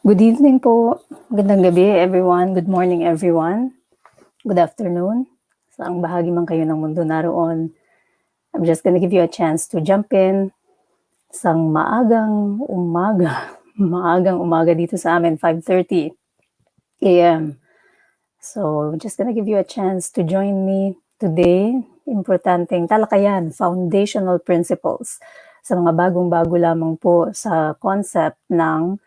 Good evening po. Magandang gabi everyone. Good morning everyone. Good afternoon. Saang bahagi man kayo ng mundo naroon. I'm just gonna give you a chance to jump in. Isang maagang umaga dito sa amin, 5:30 AM. So, just gonna give you a chance to join me today. Importanteng talakayan, foundational principles. Sa mga bagong-bago lamang po sa concept ng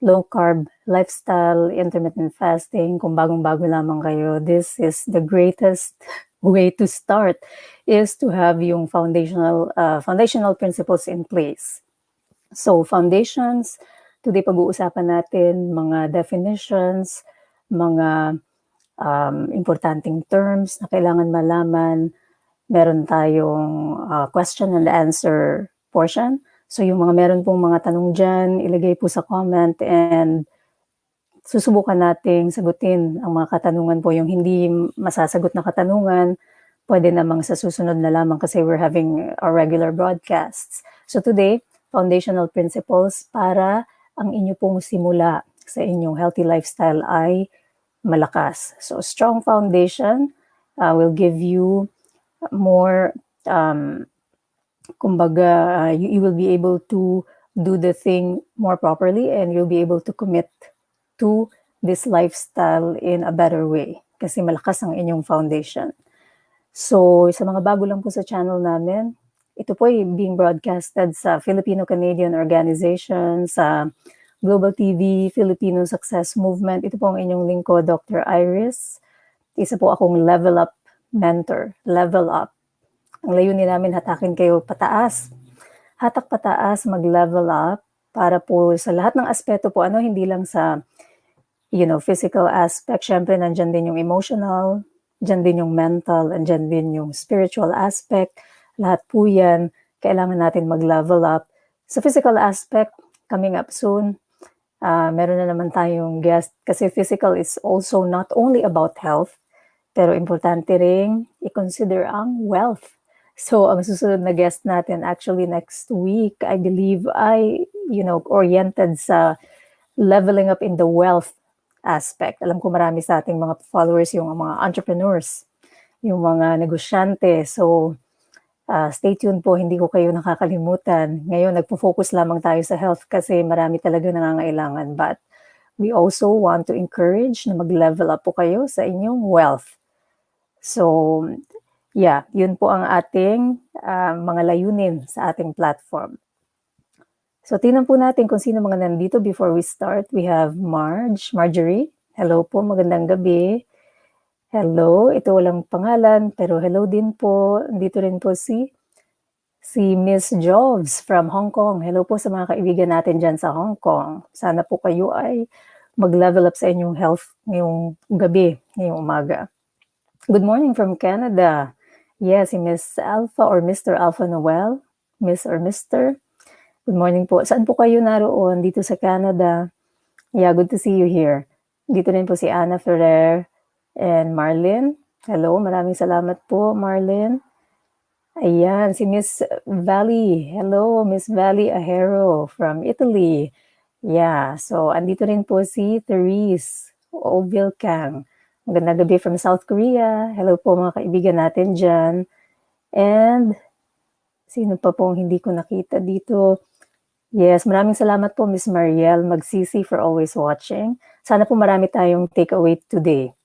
low carb lifestyle, intermittent fasting, kung bagong-bago lamang kayo, this is the greatest way to start is to have yung foundational principles in place. So foundations, today pag-uusapan natin mga definitions, mga importanteng terms na kailangan malaman. Meron tayong question and answer portion. So yung meron pong mga tanong dyan, ilagay po sa comment and susubukan nating sagutin ang mga katanungan po. Yung hindi masasagot na katanungan, pwede namang sa susunod na lamang kasi we're having our regular broadcasts. So today, foundational principles para ang inyo pong simula sa inyong healthy lifestyle ay malakas. So strong foundation will give you more, you will be able to do the thing more properly and you'll be able to commit to this lifestyle in a better way kasi malakas ang inyong foundation. So, sa mga bago lang po sa channel namin, ito po ay being broadcasted sa Filipino-Canadian Organization, sa Global TV, Filipino Success Movement. Ito po ang inyong lingkod, Dr. Iris. Isa po akong level up mentor, level up. Ang layunin namin, hatakin kayo pataas. Hatak pataas, mag-level up para po sa lahat ng aspeto po, hindi lang sa physical aspect. Syempre, nandyan din yung emotional, dyan din yung mental, and dyan din yung spiritual aspect. Lahat po yan, kailangan natin mag-level up. Sa physical aspect, coming up soon, meron na naman tayong guest kasi physical is also not only about health, pero importante ring i-consider ang wealth. So, ang susunod na guest natin actually next week, I believe, ay, oriented sa leveling up in the wealth aspect. Alam ko marami sa ating mga followers yung mga entrepreneurs, yung mga negosyante. So, stay tuned po, hindi ko kayo nakakalimutan. Ngayon, nagpo-focus lamang tayo sa health kasi marami talaga nangangailangan. But we also want to encourage na mag-level up po kayo sa inyong wealth. So, yeah, yun po ang ating mga layunin sa ating platform. So, tingnan po natin kung sino mga nandito before we start. We have Marjorie. Hello po, magandang gabi. Hello, ito walang pangalan, pero hello din po. Dito rin po si Miss Jobs from Hong Kong. Hello po sa mga kaibigan natin dyan sa Hong Kong. Sana po kayo ay mag-level up sa inyong health ngayong gabi, ngayong umaga. Good morning from Canada. Yes, si Miss Alpha or Mr. Alpha Noel. Miss or Mr. Good morning po. Saan po kayo naroon? Dito sa Canada. Yeah, good to see you here. Dito rin po si Ana Ferrer and Marlene. Hello, maraming salamat po, Marlene. Ayan, si Miss Valley. Hello, Miss Valley Ahero from Italy. Yeah, so andito rin po si Therese Ovilkang. Magandang gabi from South Korea. Hello po mga kaibigan natin dyan. And sino pa pong hindi ko nakita dito? Yes, maraming salamat po Miss Mariel Magsisi for always watching. Sana po marami tayong takeaway today.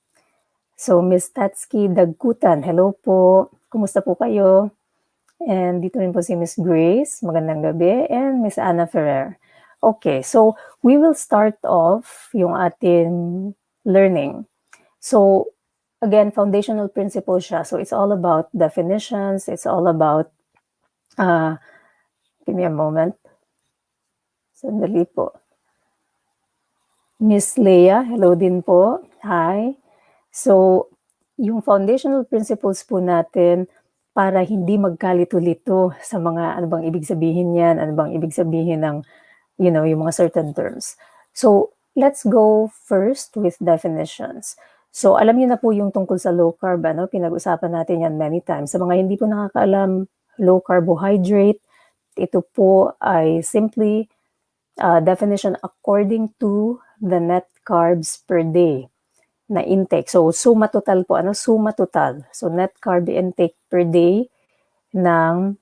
So Miss Tatsuki Dagkutan, hello po. Kumusta po kayo? And dito rin po si Miss Grace, magandang gabi. And Miss Anna Ferrer. Okay, so we will start off yung ating learning. So, again, foundational principle siya. So, it's all about definitions. It's all about, give me a moment. Sandali po. Miss Leia, hello din po. Hi. So, yung foundational principles po natin para hindi magkalito-lito sa mga ano bang ibig sabihin yan, ano bang ibig sabihin ng, yung mga certain terms. So, let's go first with definitions. So, alam niyo na po yung tungkol sa low carb, pinag-usapan natin yan many times. Sa mga hindi po nakakaalam, low carbohydrate, ito po ay simply definition according to the net carbs per day na intake. So, suma total po. Ano? Suma total. So, net carb intake per day ng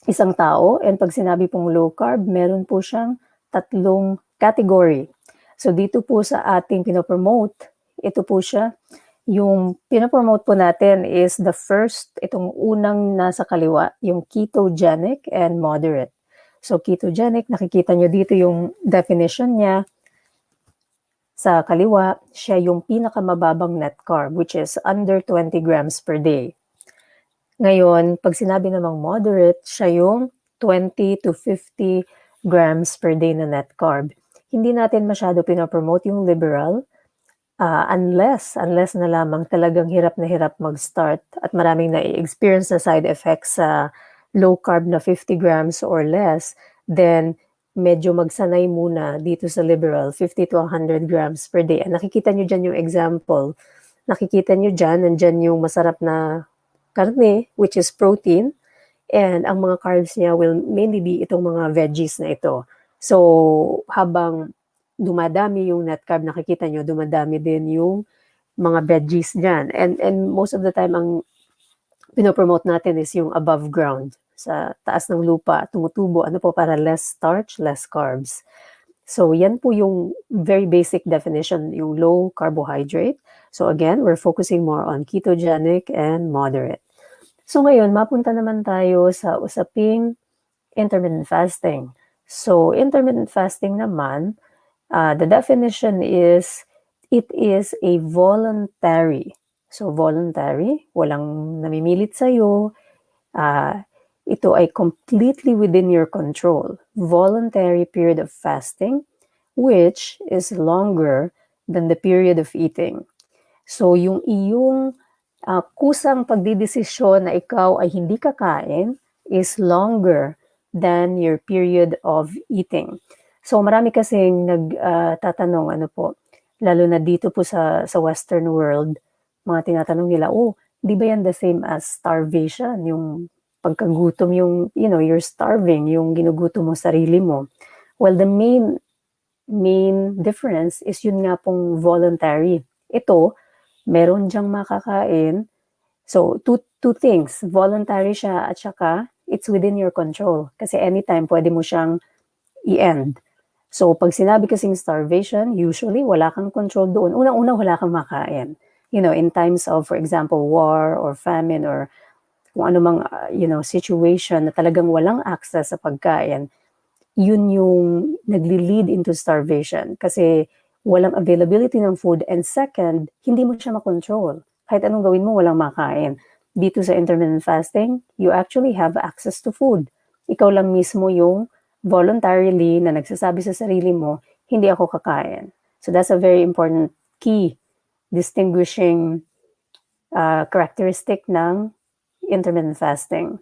isang tao. And pag sinabi pong low carb, meron po siyang tatlong category. So, dito po sa ating pinopromote, ito po siya. Yung pinopromote po natin is the first, itong unang nasa kaliwa, yung ketogenic and moderate. So, ketogenic, nakikita nyo dito yung definition niya. Sa kaliwa, siya yung pinakamababang net carb, which is under 20 grams per day. Ngayon, pag sinabi namang moderate, siya yung 20 to 50 grams per day na net carb. Hindi natin masyado pinopromote yung liberal, unless na lamang talagang hirap na hirap mag-start at maraming na-experience na side effects sa low carb na 50 grams or less, then medyo magsanay muna dito sa liberal, 50 to 100 grams per day. And nakikita nyo dyan yung example. Nakikita nyo dyan, nandyan yung masarap na karne, which is protein, and ang mga carbs niya will mainly be itong mga veggies na ito. So, habang dumadami yung net carb, nakikita nyo, dumadami din yung mga veggies dyan. And most of the time, ang pinopromote natin is yung above ground. Sa taas ng lupa, tumutubo, ano po, para less starch, less carbs. So, yan po yung very basic definition, yung low carbohydrate. So, again, we're focusing more on ketogenic and moderate. So, ngayon, mapunta naman tayo sa usaping intermittent fasting. So, intermittent fasting naman, the definition is, it is a voluntary. So, voluntary, walang namimilit sa'yo. Ito ay completely within your control. Voluntary period of fasting, which is longer than the period of eating. So, yung iyong kusang pagdidesisyon na ikaw ay hindi kakain is longer than your period of eating. So, marami kasing nagtatanong, ano po, lalo na dito po sa Western world, mga tinatanong nila, di ba yan the same as starvation? Yung pagkagutom, yung, you're starving, yung ginugutom mo sarili mo. Well, the main difference is yun nga pong voluntary. Ito, meron diyang makakain. So, two things. Voluntary siya at saka it's within your control. Kasi anytime pwede mo siyang i-end. So, pag sinabi kasing starvation, usually wala kang control doon. Unang-una, wala kang makain. In times of, for example, war or famine or kung anumang, situation na talagang walang access sa pagkain, yun yung nagli-lead into starvation. Kasi walang availability ng food. And second, hindi mo siya makontrol. Kahit anong gawin mo, walang makain. Dito sa intermittent fasting, you actually have access to food. Ikaw lang mismo yung voluntarily na nagsasabi sa sarili mo, hindi ako kakain. So that's a very important key distinguishing characteristic ng intermittent fasting.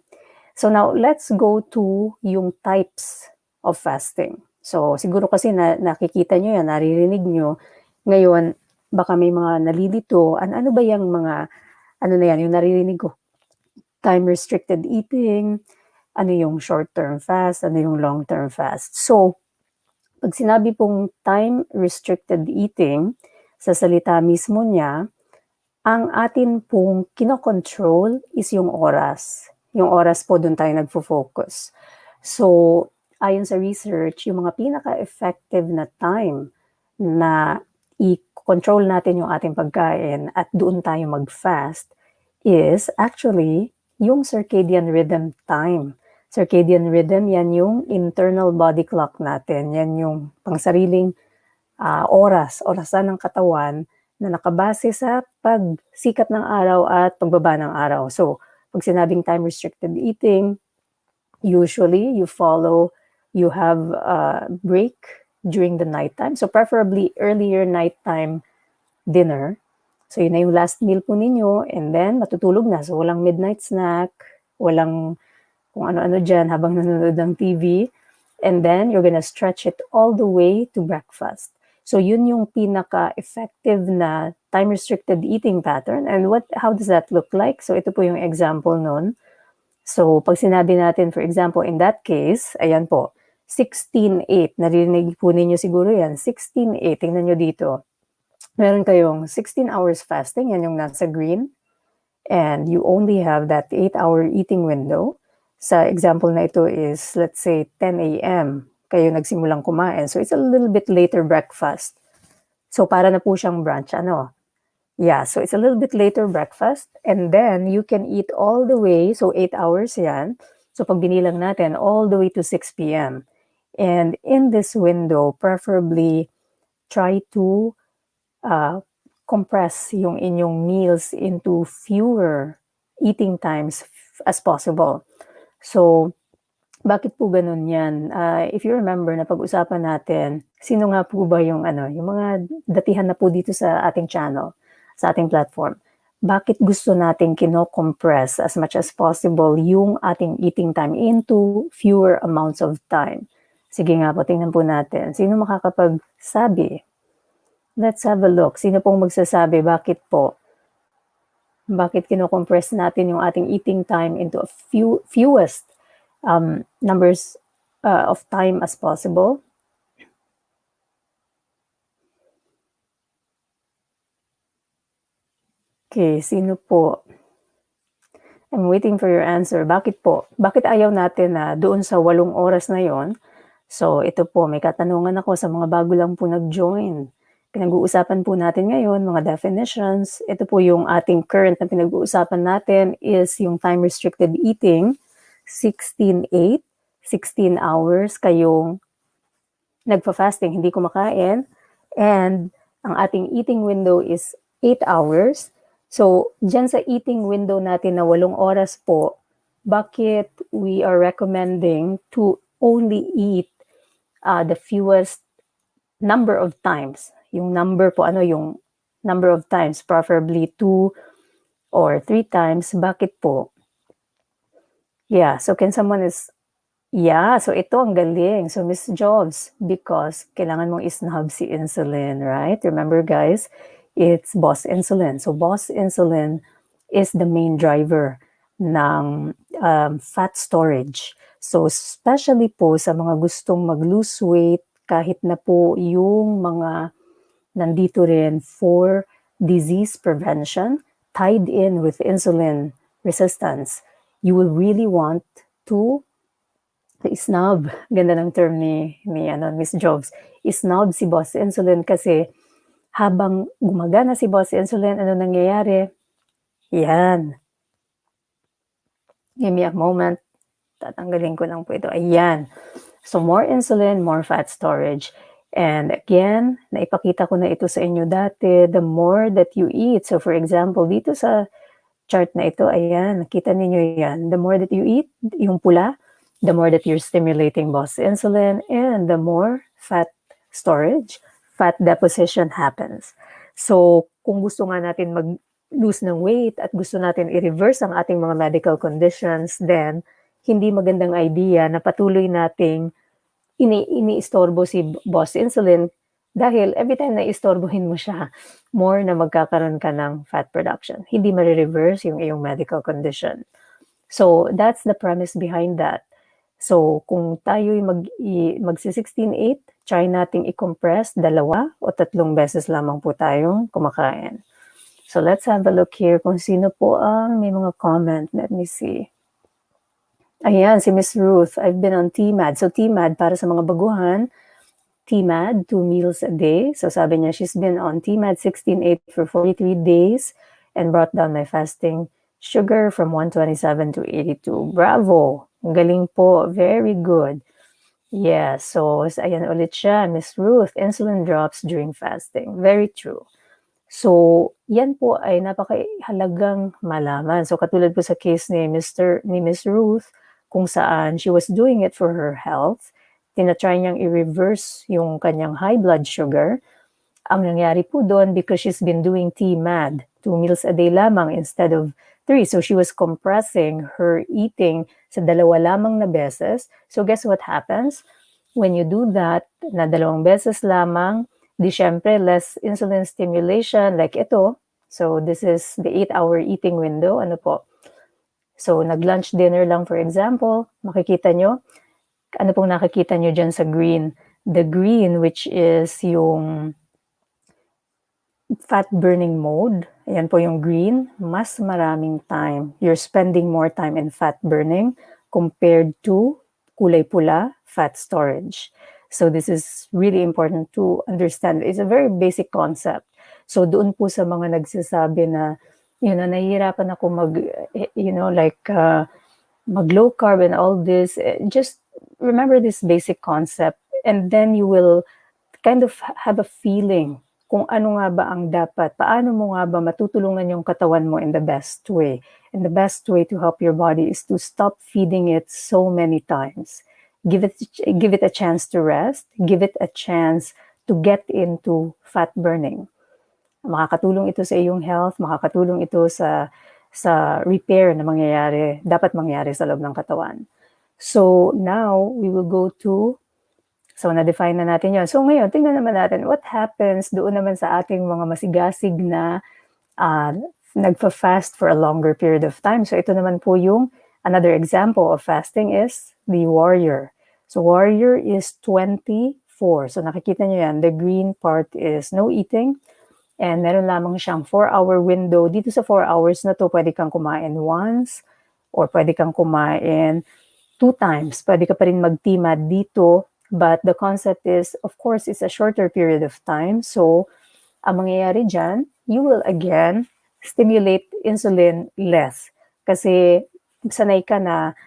So now, let's go to yung types of fasting. So siguro kasi nakikita nyo yan, naririnig nyo. Ngayon, baka may mga nalilito. Ano ba yung mga, na yan, yung naririnig ko? Time-restricted eating, ano yung short-term fast, ano yung long-term fast. So, pag sinabi pong time-restricted eating, sa salita mismo niya, ang atin pong kinokontrol is yung oras. Yung oras po doon tayo nagfo-focus. So, ayon sa research, yung mga pinaka-effective na time na i-control natin yung ating pagkain at doon tayo mag-fast is actually yung circadian rhythm time. Circadian rhythm, yan yung internal body clock natin. Yan yung pangsariling orasan ng katawan na nakabase sa pagsikat ng araw at pagbaba ng araw. So, pag sinabing time-restricted eating, usually you have a break during the nighttime. So, preferably earlier nighttime dinner. So, yun na yung last meal po ninyo and then matutulog na. So, walang midnight snack, walang kung ano-ano dyan habang nanonood ng TV. And then, you're gonna stretch it all the way to breakfast. So, yun yung pinaka-effective na time-restricted eating pattern. And how does that look like? So, ito po yung example nun. So, pag sinabi natin, for example, in that case, ayan po, 16-8. Narinig po ninyo siguro yan. 16-8. Tingnan nyo dito. Meron kayong 16 hours fasting. Yan yung nasa green. And you only have that 8-hour eating window. Sa example na ito is, let's say, 10 a.m. Kayo nagsimulang kumain. So it's a little bit later breakfast. So para na po siyang brunch. Yeah, so it's a little bit later breakfast. And then you can eat all the way. So 8 hours yan. So pag binilang natin, all the way to 6 p.m. And in this window, preferably try to compress yung inyong meals into fewer eating times as possible. So, bakit po ganun yan? If you remember, na pag-usapan natin, sino nga po ba yung mga datihan na po dito sa ating channel, sa ating platform? Bakit gusto nating kino-compress as much as possible yung ating eating time into fewer amounts of time? Sige nga po, tingnan po natin. Sino makakapagsabi? Let's have a look. Sino pong magsasabi? Bakit po? Bakit kino-compress natin yung ating eating time into a fewest numbers of time as possible? Okay, sino po? I'm waiting for your answer. Bakit po? Bakit ayaw natin na doon sa 8 oras na yon? So, ito po, may katanungan ako sa mga bago lang po nag-join. Pinag-uusapan po natin ngayon, mga definitions. Ito po yung ating current na pinag-uusapan natin is yung time-restricted eating, 16-8, 16 hours kayong nagpa-fasting, hindi kumakain. And ang ating eating window is 8 hours. So, dyan sa eating window natin na 8 oras po, bakit we are recommending to only eat the fewest number of times? Yung number po, yung number of times, preferably 2 or 3 times. Bakit po? Yeah, so so ito ang galing. So Miss Jobs, because kailangan mong isnab si insulin, right? Remember guys, it's boss insulin. So boss insulin is the main driver ng fat storage. So especially po sa mga gustong mag-lose weight, kahit na po yung mga nandito rin for disease prevention, tied in with insulin resistance, you will really want to isnob. Ganda ng term ni Miss Jobs. Isnob si boss insulin kasi habang gumagana si boss insulin, ano nangyayari? Yan. Give me a moment. Tatanggalin ko lang po ito. Ayan. So more insulin, more fat storage. And again, naipakita ko na ito sa inyo dati, the more that you eat. So for example, dito sa chart na ito, ayan, nakita ninyo yan. The more that you eat, yung pula, the more that you're stimulating boss insulin, and the more fat storage, fat deposition happens. So kung gusto nga natin mag-lose ng weight at gusto natin i-reverse ang ating mga medical conditions, then hindi magandang idea na patuloy nating iniistorbo si boss insulin dahil every time na istorbohin mo siya, more na magkakaroon ka ng fat production. Hindi ma-reverse yung iyong medical condition. So that's the premise behind that. So kung tayo'y magsi-16-8, try nating i-compress 2 o 3 beses lamang po tayong kumakain. So let's have a look here kung sino po ang may mga comment. Let me see. Ayan, si Miss Ruth. I've been on TMAD. So TMAD, para sa mga baguhan, TMAD, 2 meals a day. So sabi niya, she's been on TMAD 16-8 for 43 days and brought down my fasting sugar from 127 to 82. Bravo! Galing po. Very good. Yeah, so ayan ulit siya, Miss Ruth. Insulin drops during fasting. Very true. So, yan po ay napakahalagang malaman. So, katulad po sa case ni Miss Ruth, kung saan she was doing it for her health, tinatry niyang i-reverse yung kanyang high blood sugar. Ang nangyari po doon, because she's been doing TMAD, 2 meals a day lamang instead of 3. So, she was compressing her eating sa 2 lamang na beses. So, guess what happens? When you do that, na 2 beses lamang, di syempre less insulin stimulation like ito. So this is the 8-hour eating window. Ano po? So nag-lunch dinner lang for example, makikita nyo, ano pong nakikita nyo dyan sa green? The green, which is yung fat burning mode, ayan po yung green, mas maraming time. You're spending more time in fat burning compared to kulay pula, fat storage. So this is really important to understand. It's a very basic concept. So doon po sa mga nagsasabi na, nahihirapan ako mag low carb and all this, just remember this basic concept, and then you will kind of have a feeling kung ano nga ba ang dapat, paano mo nga ba matutulungan yung katawan mo in the best way. And the best way to help your body is to stop feeding it so many times. Give it a chance to rest, give it a chance to get into fat burning. Makakatulong ito sa iyong health, makakatulong ito sa repair na dapat mangyari sa loob ng katawan. So now we will go to, so na-define na natin yon. So ngayon, tingnan naman natin what happens doon naman sa ating mga masigasig na nagfa-fast for a longer period of time. So ito naman po yung another example of fasting is the warrior. So warrior is 24. So nakikita nyo yan, the green part is no eating. And meron lamang siyang 4-hour window. Dito sa 4 hours na to, pwede kang kumain once or pwede kang kumain 2 times. Pwede ka pa rin mag-TMAD dito. But the concept is, of course, it's a shorter period of time. So, ang mangyayari dyan, you will again stimulate insulin less. Kasi sanay ka na,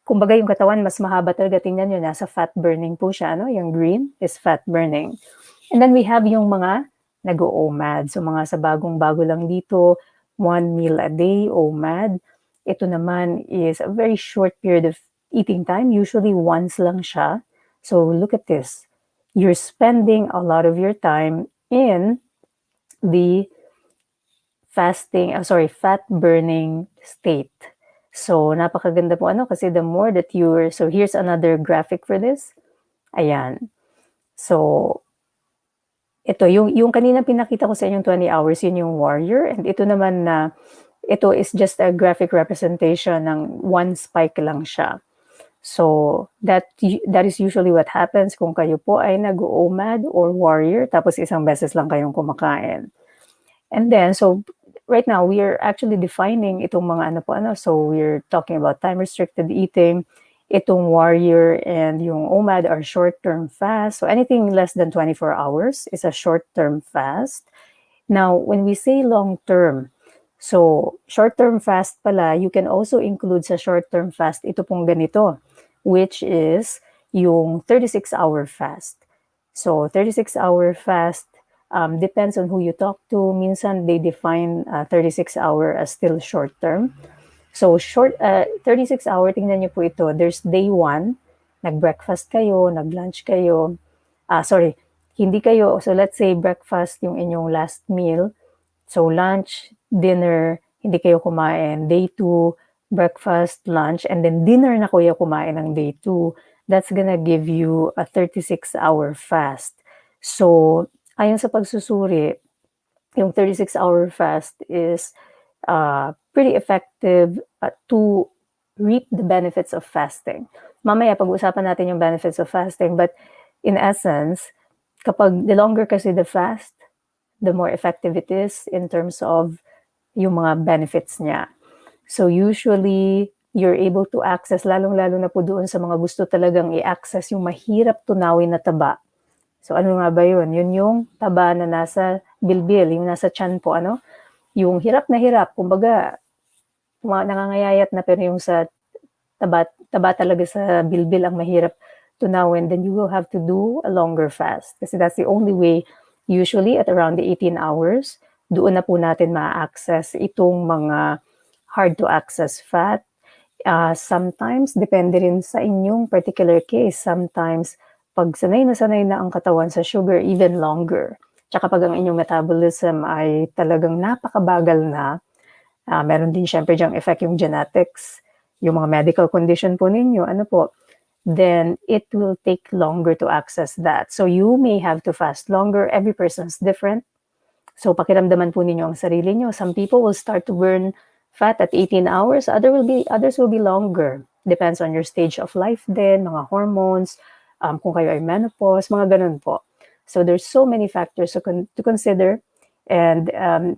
kumbaga yung katawan, mas mahaba talaga. Tingnan nyo, nasa fat burning po siya. Yung green is fat burning. And then we have yung mga nag-OMAD. So mga sa bagong-bago lang dito, 1 meal a day, OMAD. Ito naman is a very short period of eating time. Usually once lang siya. So look at this. You're spending a lot of your time in the fat burning state. So napakaganda po kasi the more that so here's another graphic for this. Ayan. So ito, yung kanina pinakita ko sa inyong 20 hours, yun yung warrior. And ito naman ito is just a graphic representation ng one spike lang siya. So, that is usually what happens kung kayo po ay nag-OMAD or warrior, tapos isang beses lang kayong kumakain. And then, so, right now, we are actually defining itong mga so we're talking about time-restricted eating. Itong warrior and yung OMAD are short-term fast. So, anything less than 24 hours is a short-term fast. Now, when we say long-term, so short-term fast pala, you can also include sa short-term fast ito pong ganito, which is yung 36-hour fast. So 36-hour fast depends on who you talk to. Minsan they define 36-hour as still short-term. So 36-hour, tingnan niyo po ito. There's day 1, nag-breakfast kayo, nag-lunch kayo. Hindi kayo. So let's say breakfast yung inyong last meal. So lunch, dinner, hindi kayo kumain. Day 2, breakfast, lunch, and then dinner na kayo kumain ng day 2. That's gonna give you a 36-hour fast. So, ayon sa pagsusuri, yung 36-hour fast is pretty effective to reap the benefits of fasting. Mamaya pag-usapan natin yung benefits of fasting, but in essence, kapag the longer kasi the fast, the more effective it is in terms of yung mga benefits niya. So usually, you're able to access, lalong-lalo na po doon sa mga gusto talagang i-access yung mahirap tunawin na taba. So ano nga ba yun? Yun yung taba na nasa bilbil, yung nasa tiyan po, yung hirap na hirap, kumbaga, nangangayayat na, pero yung sa taba talaga sa bilbil ang mahirap tunawin, then you will have to do a longer fast. Kasi that's the only way, usually at around the 18 hours, doon na po natin ma-access itong mga hard-to-access fat. Sometimes, depende rin sa inyong particular case. Sometimes, pag sanay na ang katawan sa sugar, even longer. Tsaka pag ang inyong metabolism ay talagang napakabagal na, meron din syempre dyang effect yung genetics, yung mga medical condition po ninyo, then it will take longer to access that. So you may have to fast longer. Every person's different. So pakiramdaman po ninyo ang sarili nyo. Some people will start to burn fat at 18 hours, others will be longer. Depends on your stage of life din, mga hormones, kung kayo ay menopause, mga ganun po. So there's so many factors to consider, and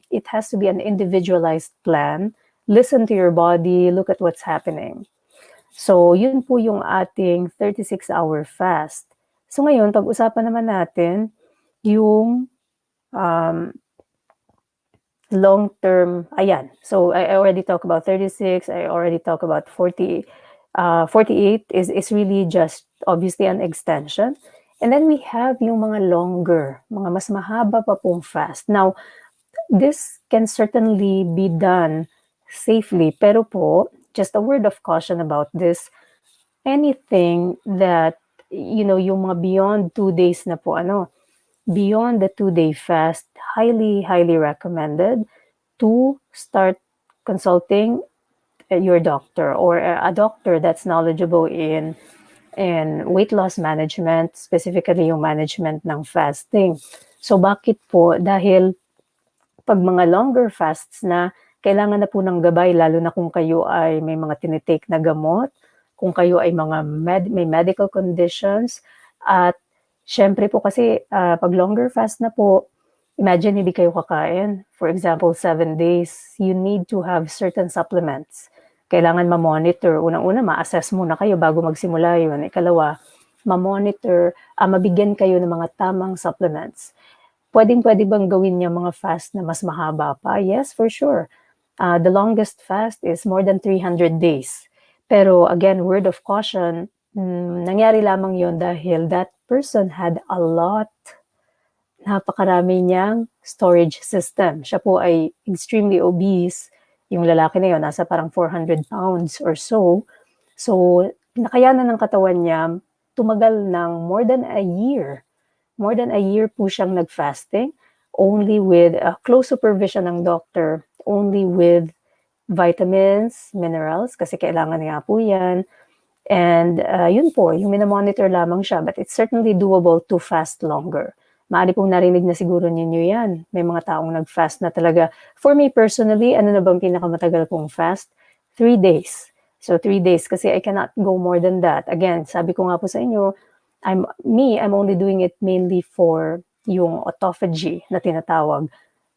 it has to be an individualized plan. Listen to your body, look at what's happening. So yun po yung ating 36-hour fast. So ngayon, pag-usapan naman natin yung long-term, ayan. So I already talked about 36, I already talked about 40, 48 is really just obviously an extension. And then we have yung mga longer, mga mas mahaba pa pong fast. Now, this can certainly be done safely, pero po, just a word of caution about this, anything that, yung mga beyond 2 days na po, beyond the 2-day fast, highly, highly recommended to start consulting your doctor or a doctor that's knowledgeable in weight loss management, specifically yung management ng fasting. So bakit po? Dahil pag mga longer fasts na, kailangan na po ng gabay, lalo na kung kayo ay may mga tinitake na gamot, kung kayo ay may medical conditions, at syempre po kasi pag longer fast na po, imagine hindi kayo kakain. For example, 7 days, you need to have certain supplements. Kailangan ma-monitor. Unang-una, ma-assess muna kayo bago magsimula yun. Ikalawa, ma-monitor, mabigyan kayo ng mga tamang supplements. Pwede bang gawin niya mga fast na mas mahaba pa? Yes, for sure. The longest fast is more than 300 days. Pero again, word of caution, nangyari lamang yon dahil that person had napakarami niyang storage system. Siya po ay extremely obese. Yung lalaki na yun, nasa parang 400 pounds or so. So, nakayanan ng katawan niya, tumagal ng more than a year. More than a year po siyang nag-fasting, only with close supervision ng doctor, only with vitamins, minerals, kasi kailangan nga po yan. And yun po, yung minamonitor lamang siya, but it's certainly doable to fast longer. Maaari pong narinig na siguro ninyo yan. May mga taong nag-fast na talaga. For me personally, ano na bang pinakamatagal kong fast? 3 days. So 3 days, kasi I cannot go more than that. Again, sabi ko nga po sa inyo, I'm only doing it mainly for yung autophagy na tinatawag,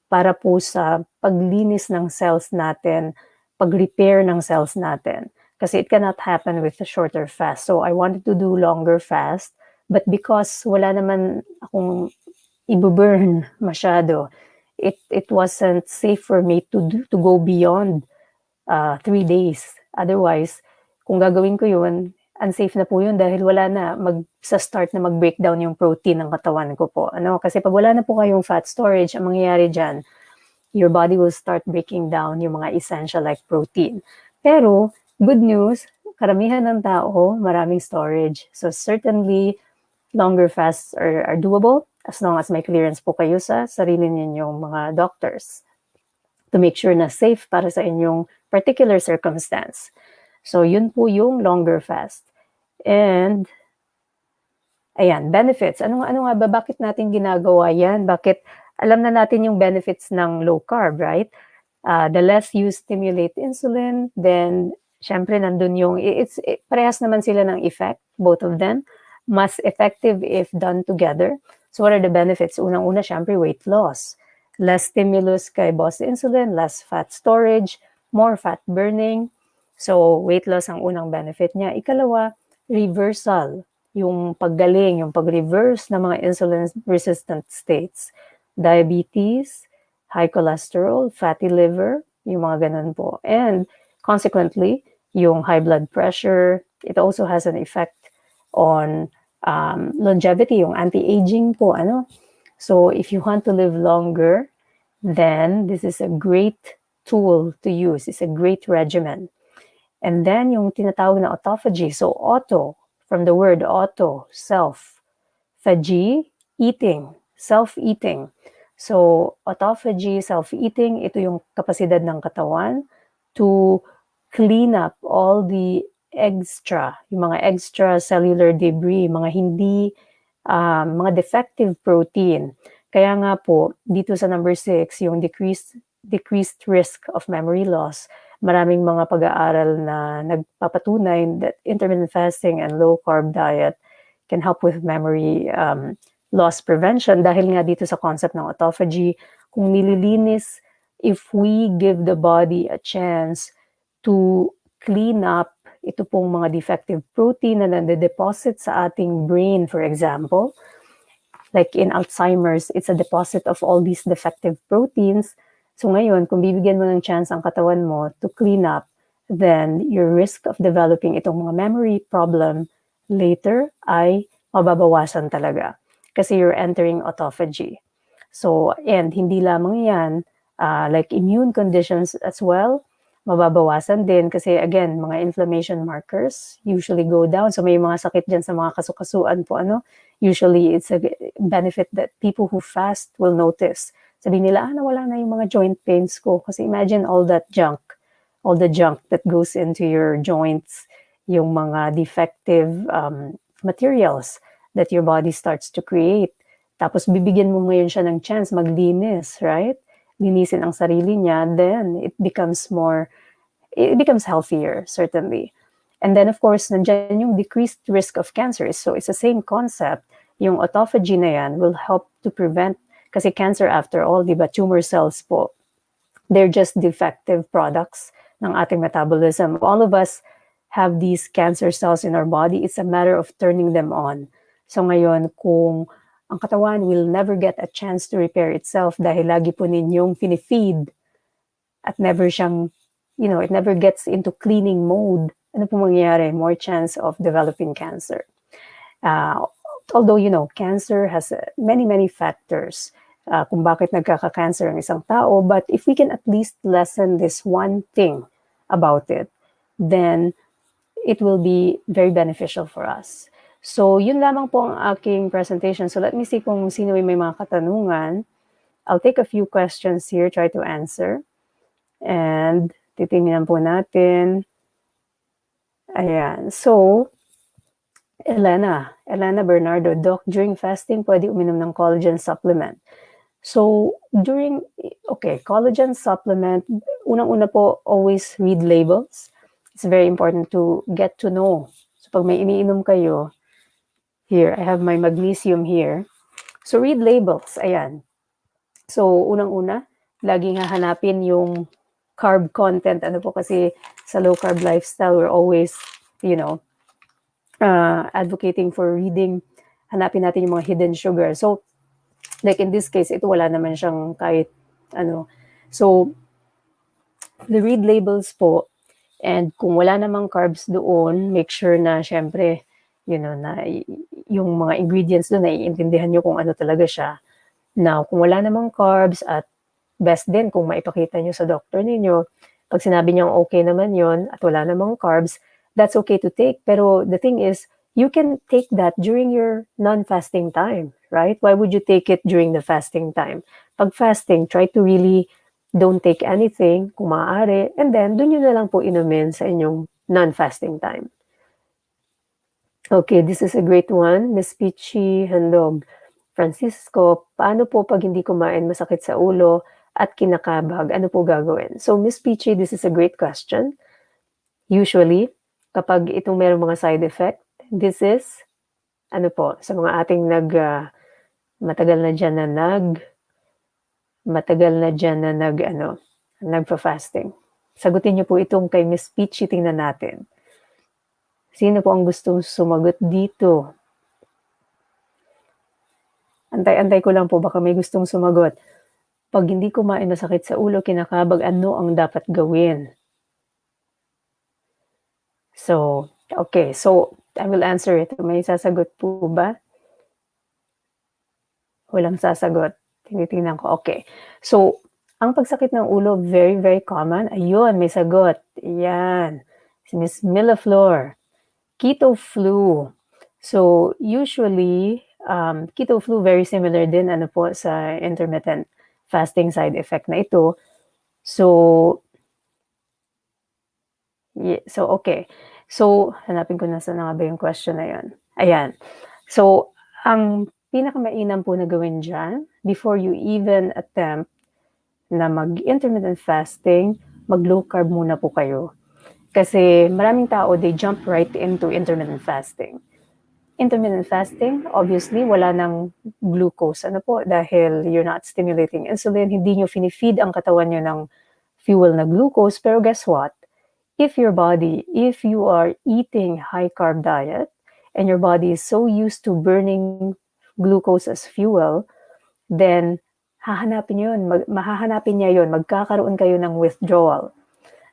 para po sa paglinis ng cells natin, pag-repair ng cells natin. Kasi it cannot happen with a shorter fast. So I wanted to do longer fast, but because wala naman akong i-burn masyado, it wasn't safe for me to go beyond 3 days. Otherwise, kung gagawin ko yun, unsafe na po yun dahil wala na sa start na mag-breakdown yung protein ng katawan ko po. Kasi pag wala na po kayong fat storage, ang mangyayari dyan, your body will start breaking down yung mga essential like protein. Pero, good news, karamihan ng tao, maraming storage. So certainly, longer fasts are doable as long as may clearance po kayo sa sarili ninyong mga doctors to make sure na safe para sa inyong particular circumstance. So, yun po yung longer fast. And, ayan, benefits. Ano nga ba? Bakit natin ginagawa yan? Bakit alam na natin yung benefits ng low carb, right? The less you stimulate insulin, then, syempre, nandun yung, parehas naman sila ng effect, both of them. Mas effective if done together. So, what are the benefits? Unang-una, syempre, weight loss. Less stimulus kay boss insulin, less fat storage, more fat burning. So, weight loss ang unang benefit niya. Ikalawa, reversal. Yung paggaling, yung pag-reverse ng mga insulin-resistant states. Diabetes, high cholesterol, fatty liver, yung mga ganun po. And, consequently, yung high blood pressure, it also has an effect on longevity, yung anti-aging po. So, if you want to live longer, then this is a great tool to use. It's a great regimen. And then, yung tinatawag na autophagy. So, auto, from the word auto, self. Phagy, eating, self-eating. So, autophagy, self-eating, ito yung kapasidad ng katawan to clean up all the yung mga extra cellular debris, mga defective protein. Kaya nga po, dito sa number 6, yung decreased risk of memory loss. maraming mga pag-aaral na nagpapatunay that intermittent fasting and low carb diet can help with memory loss prevention dahil nga dito sa concept ng autophagy. Kung nililinis, if we give the body a chance to clean up ito pong mga defective protein na nade-deposit sa ating brain, for example, like in Alzheimer's, it's a deposit of all these defective proteins. So ngayon, kung bibigyan mo ng chance ang katawan mo to clean up, then your risk of developing itong mga memory problem later ay mababawasan talaga. Kasi you're entering autophagy. So, and hindi lamang yan, like immune conditions as well, mababawasan din kasi again, mga inflammation markers usually go down. So may mga sakit dyan sa mga kasukasuan po, usually it's a benefit that people who fast will notice. Sabi nila, nawala na yung mga joint pains ko. Kasi imagine all the junk that goes into your joints, yung mga defective materials that your body starts to create. Tapos bibigyan mo ngayon siya ng chance maglinis, right? Linisin ang sarili niya, then it becomes healthier, certainly. And then, of course, nandiyan yung decreased risk of cancer. So it's the same concept. Yung autophagy na yan will help to prevent, kasi cancer after all, di ba, tumor cells po, they're just defective products ng ating metabolism. All of us have these cancer cells in our body. It's a matter of turning them on. So ngayon, kung ang katawan will never get a chance to repair itself dahil lagi po ninyong pinifeed at never siyang, it never gets into cleaning mode, ano po mangyayari? More chance of developing cancer. Although, cancer has many, many factors kung bakit nagkaka-cancer ang isang tao, but if we can at least lessen this one thing about it, then it will be very beneficial for us. So, yun lamang po ang aking presentation. So, let me see kung sino may mga katanungan. I'll take a few questions here, try to answer. And titingnan po natin. Ayan. So, Elena Bernardo, Doc, during fasting, pwede uminom ng collagen supplement. So, collagen supplement, unang-una po, always read labels. It's very important to get to know. So, pag may iniinom kayo, here, I have my magnesium here. So, read labels. Ayan. So, unang-una, laging hahanapin yung carb content. Ano po kasi sa low carb lifestyle, we're always, advocating for reading. Hanapin natin yung mga hidden sugar. So, like in this case, ito wala naman siyang kahit ano. So, the read labels po, and kung wala namang carbs doon, make sure na syempre, na yung mga ingredients doon, naiintindihan nyo kung ano talaga siya. Now, kung wala namang carbs, at best din kung maipakita nyo sa doctor ninyo, pag sinabi niyang okay naman yon at wala namang carbs, that's okay to take. Pero the thing is, you can take that during your non-fasting time, right? Why would you take it during the fasting time? Pag fasting, try to really don't take anything kung maaari, and then dun yun na lang po inumin sa inyong non-fasting time. Okay, this is a great one. Miss Peachy Handog. Francisco, paano po pag hindi kumain, masakit sa ulo at kinakabag? Ano po gagawin? So, Miss Peachy, this is a great question. Usually, kapag itong merong mga side effect, this is, sa mga ating matagal na dyan na nagpa-fasting. Sagutin niyo po itong kay Miss Peachy, tingnan natin. Sino po ang gustong sumagot dito? Antay-antay ko lang po, baka may gustong sumagot. Pag hindi kumain, masakit sa ulo, kinakabag, ano ang dapat gawin? So, okay. So, I will answer it. May sasagot po ba? Walang sasagot. Tinitingnan ko. Okay. So, ang pagsakit ng ulo, very, very common. Ayun, may sagot. Ayan. Si Miss Millaflor. Keto flu. So, usually, keto flu, very similar din sa intermittent fasting side effect na ito. So, okay. So, hanapin ko na saan nga ba yung question na yun. Ayan. So, ang pinakamainam po na gawin dyan, before you even attempt na mag-intermittent fasting, mag-low carb muna po kayo. Kasi maraming tao, they jump right into intermittent fasting. Intermittent fasting, obviously, wala ng glucose. Ano po? Dahil you're not stimulating insulin, hindi nyo finifeed ang katawan nyo ng fuel na glucose. Pero guess what? If you are eating high carb diet, and your body is so used to burning glucose as fuel, then mahahanapin niya yun, magkakaroon kayo ng withdrawal.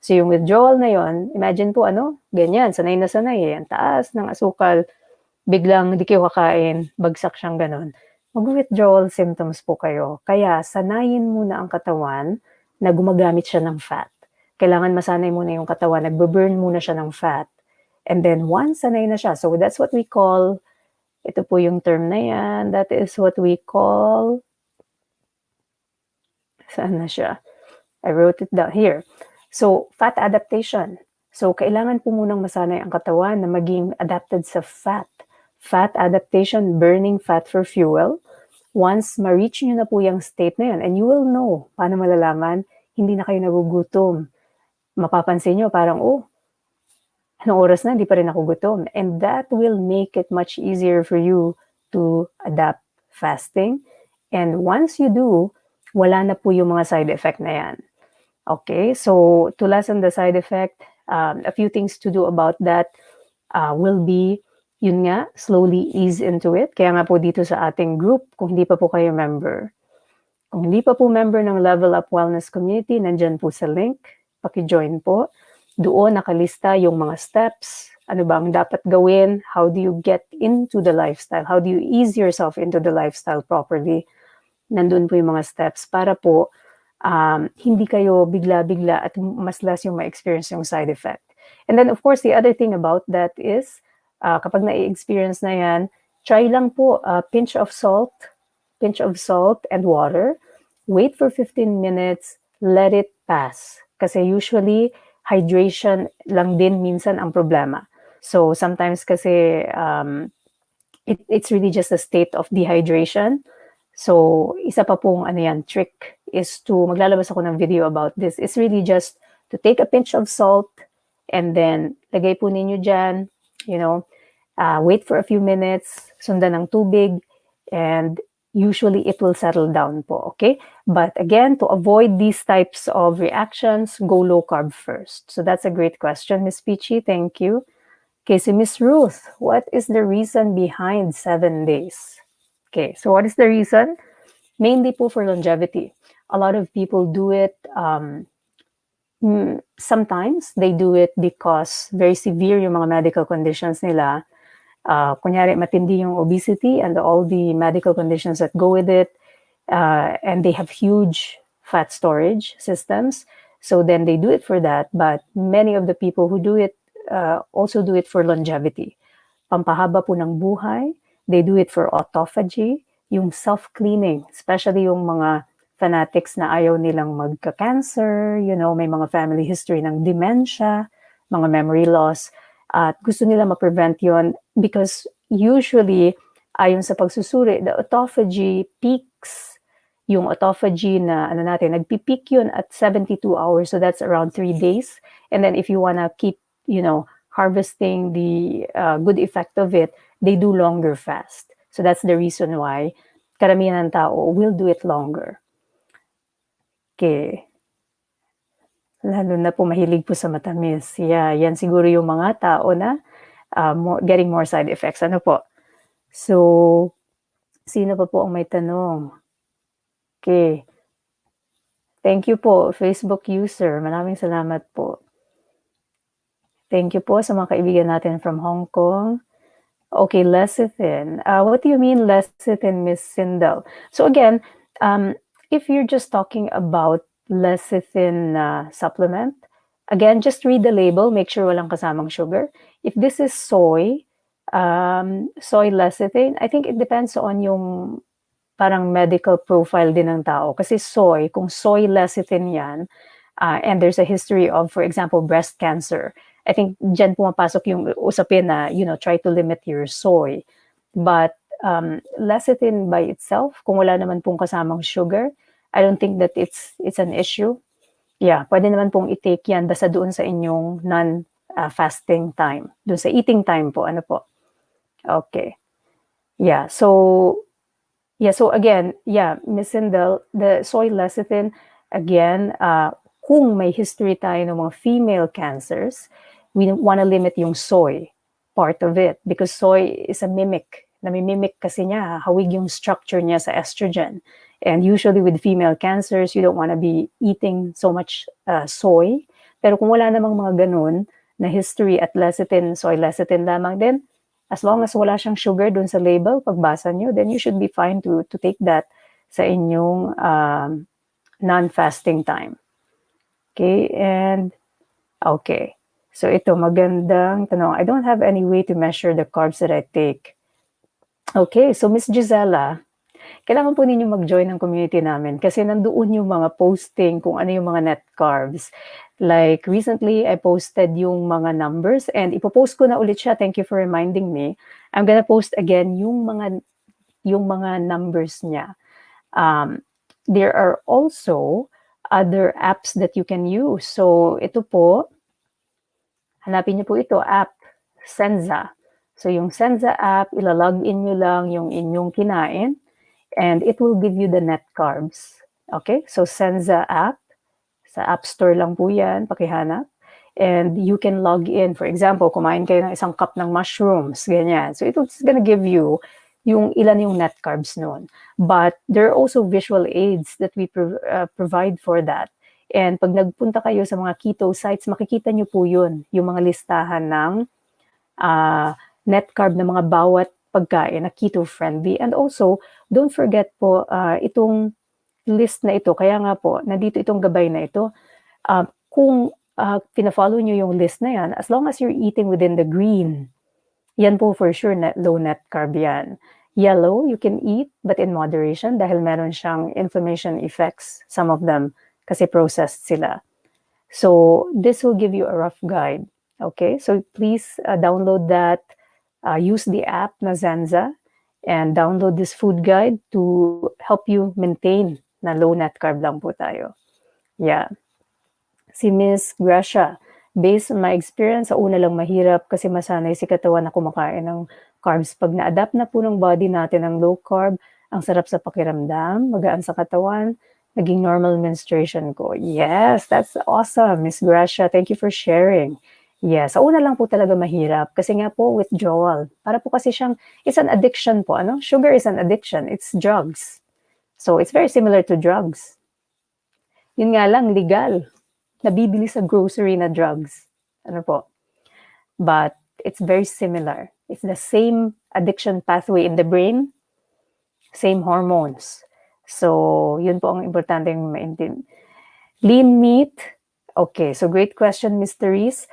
So yung withdrawal na yon, imagine po ganyan, sanay na sanay ang taas ng asukal, biglang di kayo kakain, bagsak siyang ganon. Mag-withdrawal symptoms po kayo. Kaya sanayin muna ang katawan na gumagamit siya ng fat. Kailangan masanay muna yung katawan, nagbe-burn muna siya ng fat. And then once sanay na siya, so that's what we call, ito po yung term na yan, that is what we call, saan na siya? I wrote it down here. So, fat adaptation. So, kailangan po munang masanay ang katawan na maging adapted sa fat. Fat adaptation, burning fat for fuel. Once ma-reach nyo na po yung state na yun, and you will know, paano malalaman, hindi na kayo nagugutom. Mapapansin nyo, parang, anong oras na, hindi pa rin ako gutom. And that will make it much easier for you to adapt fasting. And once you do, wala na po yung mga side effect na yan. Okay, so to lessen the side effect, a few things to do about that will be, yun nga, slowly ease into it. Kaya nga po dito sa ating group, kung hindi pa po kayo member, kung hindi pa po member ng Level Up Wellness Community, nandyan po sa link, paki-join po. Doon nakalista yung mga steps, ano ba ang dapat gawin, how do you get into the lifestyle, how do you ease yourself into the lifestyle properly. Nandun po yung mga steps para po hindi kayo bigla-bigla at mas less yung ma-experience yung side effect. And then of course, the other thing about that is, kapag na-experience na yan, try lang po pinch of salt and water, wait for 15 minutes, let it pass. Kasi usually, hydration lang din minsan ang problema. So sometimes kasi it's really just a state of dehydration. So, isa pa pong trick is to, maglalabas ako ng video about this, it's really just to take a pinch of salt and then lagay po ninyo dyan, wait for a few minutes, sundan ng tubig, and usually it will settle down po, okay? But again, to avoid these types of reactions, go low carb first. So that's a great question, Miss Peachy, thank you. Okay, so Miss Ruth, what is the reason behind 7 days? Okay, so what is the reason? Mainly po for longevity. A lot of people do it, sometimes they do it because very severe yung mga medical conditions nila. Kunyari, matindi yung obesity and all the medical conditions that go with it, and they have huge fat storage systems. So then they do it for that, but many of the people who do it also do it for longevity. Pampahaba po ng buhay. They do it for autophagy, yung self-cleaning, especially yung mga fanatics na ayaw nilang magka-cancer, may mga family history ng dementia, mga memory loss, at gusto nila ma-prevent yon because usually, ayon sa pagsusuri, the autophagy peaks, yung autophagy na nagpipeak yun at 72 hours, so that's around 3 days. And then if you wanna keep, harvesting the good effect of it, they do longer fast. So that's the reason why karamihan ng tao will do it longer. Okay. Lalo na po mahilig po sa matamis. Yeah, yan siguro yung mga tao na getting more side effects. Ano po? So, sino pa po ang may tanong? Okay. Thank you po, Facebook user. Maraming salamat po. Thank you po sa mga kaibigan natin from Hong Kong. Okay, lecithin. What do you mean lecithin, Miss Sindel? So again, if you're just talking about lecithin supplement, again, just read the label, make sure walang kasamang sugar. If this is soy lecithin, I think it depends on yung parang medical profile din ng tao. Kasi kung soy lecithin yan, and there's a history of, for example, breast cancer, I think dyan pumapasok yung usapin na, try to limit your soy. But lecithin by itself, kung wala naman pong kasamang sugar, I don't think that it's an issue. Yeah, pwede naman pong i-take yan basta doon sa inyong non-fasting time. Doon sa eating time po, ano po. Okay. Yeah, so again, Miss Sindel, the soy lecithin, again, kung may history tayo ng mga female cancers, we want to limit yung soy part of it because soy is a mimic. Namimimic kasi niya, hawig yung structure niya sa estrogen. And usually with female cancers, you don't want to be eating so much soy. Pero kung wala namang mga ganun na history at lecithin, soy lecithin lamang din, as long as wala siyang sugar dun sa label, pagbasa nyo, then you should be fine to take that sa inyong non-fasting time. Okay, and okay. So ito, magandang tanong. I don't have any way to measure the carbs that I take. Okay, so Miss Gisela, kailangan po ninyo mag-join ng community namin kasi nandoon yung mga posting kung ano yung mga net carbs. Like recently, I posted yung mga numbers and ipopost ko na ulit siya. Thank you for reminding me. I'm gonna post again yung mga numbers niya. There are also other apps that you can use. So ito po, hanapin niyo po ito, app, Senza. So yung Senza app, ilalog in nyo lang yung inyong kinain and it will give you the net carbs. Okay, so Senza app, sa App Store lang po yan, pakihanap. And you can log in. For example, kumain kayo ng isang cup ng mushrooms, ganyan. So it's gonna give you yung ilan yung net carbs noon. But there are also visual aids that we provide for that. And pag nagpunta kayo sa mga keto sites, makikita nyo po yun, yung mga listahan ng net carb na mga bawat pagkain na keto-friendly. And also, don't forget po, itong list na ito, kaya nga po, nandito itong gabay na ito, kung pina-follow nyo yung list na yan, as long as you're eating within the green, yan po for sure, low net carb yan. Yellow, you can eat, but in moderation, dahil meron siyang inflammation effects, some of them, kasi processed sila. So, this will give you a rough guide. Okay, so please download that, use the app na Zanza, and download this food guide to help you maintain na low net carb lang po tayo. Yeah. Si Miss Gracia, based on my experience, sa una lang mahirap kasi masanay si katawan na kumakain ng carbs. Pag na-adapt na po ng body natin ang low carb, ang sarap sa pakiramdam, magaan sa katawan, naging normal menstruation ko. Yes, that's awesome, Miss Gracia. Thank you for sharing. Yes, sa una lang po talaga mahirap kasi nga po withdrawal. Para po kasi siyang, it's an addiction po, ano? Sugar is an addiction. It's drugs. So, it's very similar to drugs. Yun nga lang, legal. Nabibili sa grocery na drugs. Ano po? But, it's very similar. It's the same addiction pathway in the brain, same hormones. So, yun po ang importante maintindihan. Lean meat. Okay, so great question, Ms. Therese.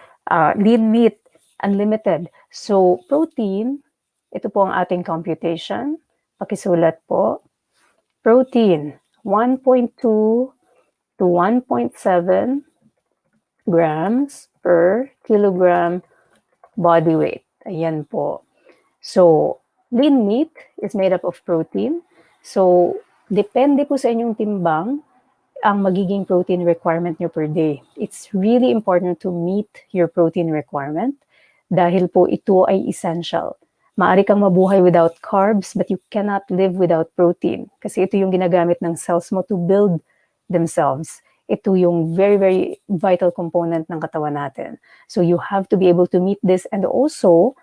Lean meat, unlimited. So, protein, ito po ang ating computation. Pakisulat po. Protein, 1.2 to 1.7 grams per kilogram body weight. Ayan po. So, lean meat is made up of protein. So, depende po sa inyong timbang ang magiging protein requirement nyo per day. It's really important to meet your protein requirement dahil po ito ay essential. Maari kang mabuhay without carbs but you cannot live without protein kasi ito yung ginagamit ng cells mo to build themselves. Ito yung very, very vital component ng katawan natin. So you have to be able to meet this and also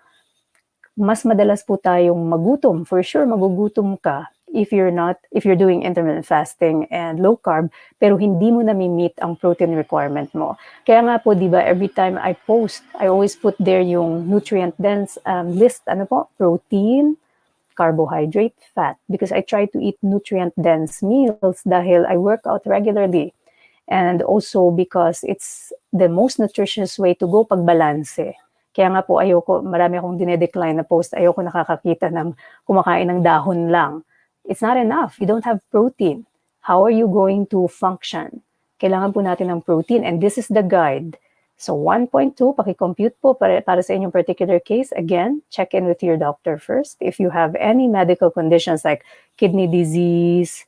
mas madalas po tayong magutom. For sure, magugutom ka if you're doing intermittent fasting and low carb, pero hindi mo na-meet ang protein requirement mo. Kaya nga po, di ba, every time I post, I always put there yung nutrient-dense list, ano po, protein, carbohydrate, fat, because I try to eat nutrient-dense meals dahil I work out regularly. And also because it's the most nutritious way to go pag balanse. Kaya nga po, marami akong dinedecline na post, ayoko nakakakita ng kumakain ng dahon lang. It's not enough. You don't have protein. How are you going to function? Kailangan po natin ng protein and this is the guide. So 1.2, paki-compute po para sa inyong particular case. Again, check in with your doctor first. If you have any medical conditions like kidney disease,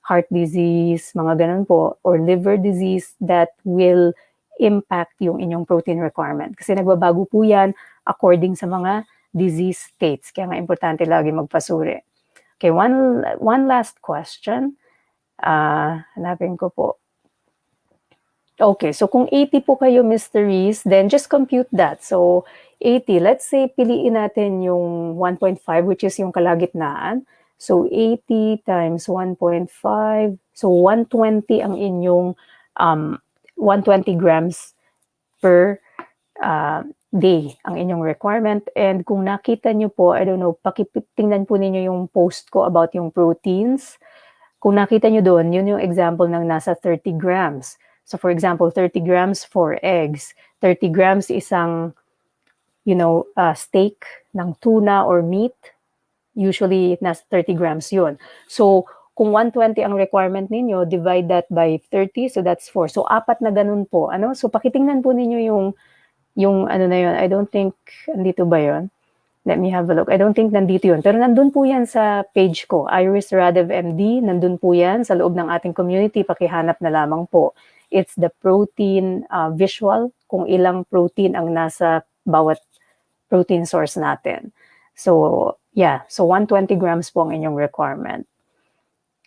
heart disease, mga ganun po, or liver disease that will impact yung inyong protein requirement. Kasi nagbabago po yan according sa mga disease states. Kaya nga importante lagi magpasuri. Okay, one last question. Hanapin ko po. Okay, so kung 80 po kayo, Mr. Reese, then just compute that. So 80, let's say piliin natin yung 1.5, which is yung kalagitnaan. So 80 times 1.5, so 120 ang inyong 120 grams per day ang inyong requirement. And kung nakita nyo po, I don't know, tingnan po ninyo yung post ko about yung proteins. Kung nakita nyo doon, yun yung example ng nasa 30 grams. So for example, 30 grams for eggs, 30 grams isang, steak ng tuna or meat, usually nasa 30 grams yun. So kung 120 ang requirement ninyo, divide that by 30, so that's 4. So 4 na ganun po. So pakitingnan po ninyo yung ano na yun. I don't think, andito ba yun? Let me have a look. I don't think nandito yun. Pero nandun po yan sa page ko, Iris Radev MD. Nandun po yan sa loob ng ating community. Pakihanap na lamang po. It's the protein visual, kung ilang protein ang nasa bawat protein source natin. So, yeah. So, 120 grams po ang inyong requirement.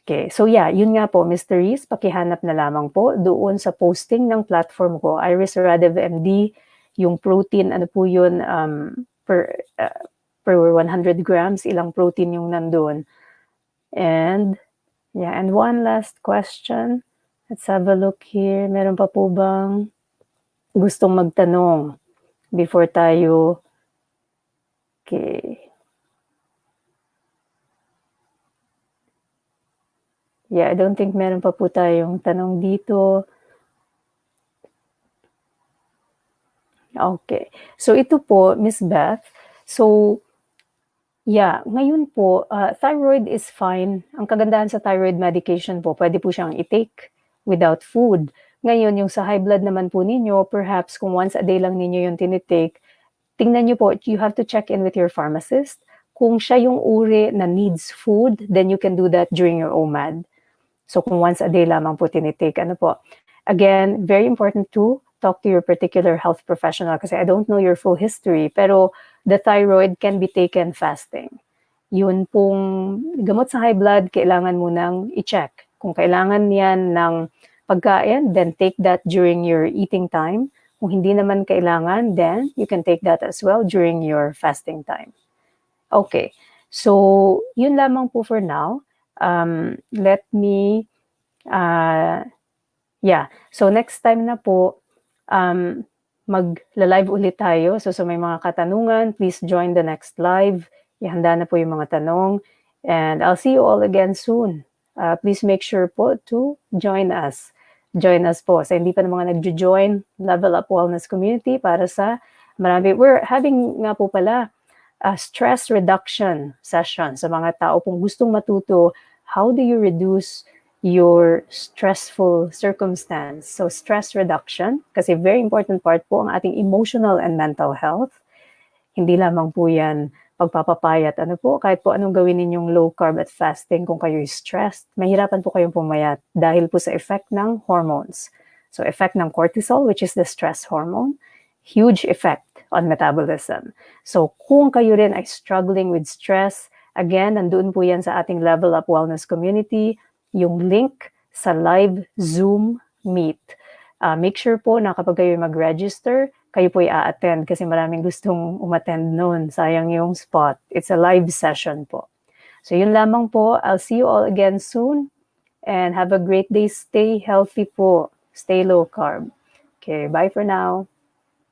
Okay. So, yeah. Yun nga po, Mr. Reese, pakihanap na lamang po doon sa posting ng platform ko, Iris Radev MD. Yung protein, ano po yun, per 100 grams, ilang protein yung nandun. And, yeah, and one last question. Let's have a look here. Meron pa po bang gustong magtanong before tayo? Okay. Yeah, I don't think meron pa po tayong tanong dito. Okay. So ito po, Miss Beth. So, yeah, ngayon po, thyroid is fine. Ang kagandahan sa thyroid medication po, pwede po siyang i-take without food. Ngayon, yung sa high blood naman po ninyo, perhaps kung once a day lang ninyo yung tinitake, tingnan nyo po, you have to check in with your pharmacist. Kung siya yung uri na needs food, then you can do that during your OMAD. So kung once a day lamang po tinitake, ano po. Again, very important to talk to your particular health professional kasi I don't know your full history, pero the thyroid can be taken fasting. Yun pong gamot sa high blood, kailangan mo nang i-check. Kung kailangan yan ng pagkain, then take that during your eating time. Kung hindi naman kailangan, then you can take that as well during your fasting time. Okay, so yun lamang po for now. Let me, yeah, so next time na po, mag-live ulit tayo. So may mga katanungan, please join the next live. Ihanda na po yung mga tanong. And I'll see you all again soon. Please make sure po to join us. Join us po. Sa hindi pa na mga nag-join, Level Up Wellness Community para sa marami. We're having nga po pala a stress reduction session sa mga tao kung gustong matuto, how do you reduce your stressful circumstance. So stress reduction, kasi very important part po ang ating emotional and mental health. Hindi lamang po yan pagpapapayat. Ano po, kahit po anong gawin ninyong low carb at fasting, kung kayo stressed, mahirapan po kayong pumayat dahil po sa effect ng hormones. So effect ng cortisol, which is the stress hormone, huge effect on metabolism. So kung kayo rin ay struggling with stress, again, nandun po yan sa ating Level Up Wellness Community, yung link sa live Zoom meet. Make sure po na kapag kayo mag-register, kayo po i-attend kasi maraming gustong umattend noon. Sayang yung spot. It's a live session po. So yun lamang po. I'll see you all again soon and have a great day. Stay healthy po. Stay low carb. Okay, bye for now.